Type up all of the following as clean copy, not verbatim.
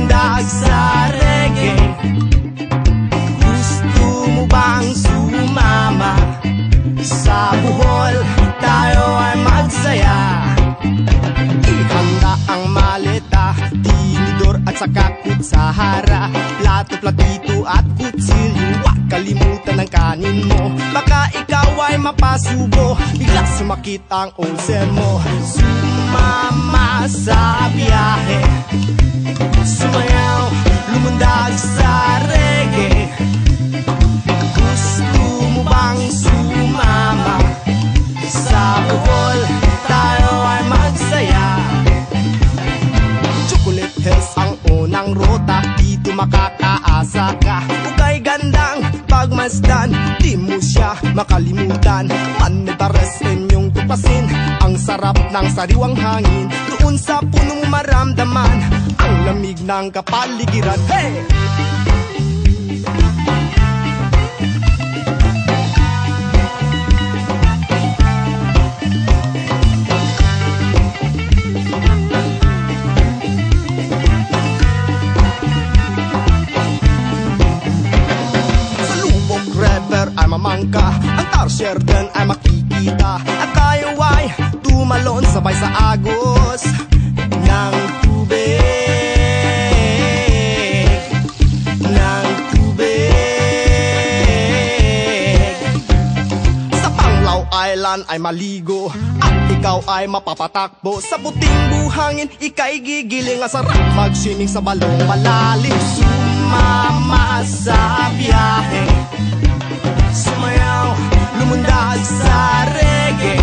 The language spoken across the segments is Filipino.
lumundag sa reggae? Gusto mo bang sumama? Sa Bohol tayo ay magsaya. Ihanda ang maleta, tinidor at saka kutsahara, plato, platito at kutsilyo. Huwag kalimutan ang kanin mo, baka ikaw ay mapasubo, bigla sumakit ang ulcer mo. Sumama sa biyahe, sumayaw, lumundag sa reggae. Gusto mo bang sumama? Sa Bohol tayo ay magsaya. Chocolate Hills ang unang ruta, dito makakaasa ka. Ukay gandang pagmasdan, di mo siya makalimutan. Manetares inyong tupasin, ang sarap ng sariwang hangin. Doon sa punong maramdaman, ang lamig ng kapaligiran. Hey! Ay mamangka, ang tarsier din ay makikita, at tayo ay tumalon sabay sa agos ng tubig, ng tubig. Sa Panglao Island ay maligo, at ikaw ay mapapatakbo. Sa puting buhangin, ika'y gigiling, ang sarap magsining sa balong malalim. Sumama sa biyahe, sumayaw, lumundag sa reggae.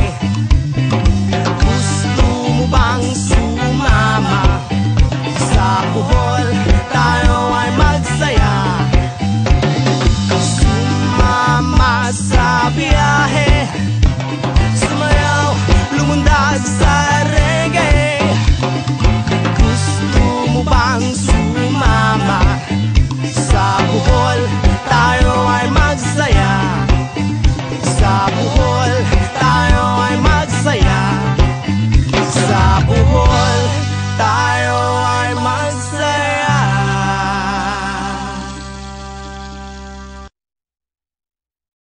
Gusto mo bang sumama? Sa Bohol tayo ay magsaya. Sumama sa biyahe, sumayaw, lumundag sa reggae. Gusto mo bang sumama? Sa Bohol tayo ay magsaya. Sa Bohol tayo ay magsaya. Sa Bohol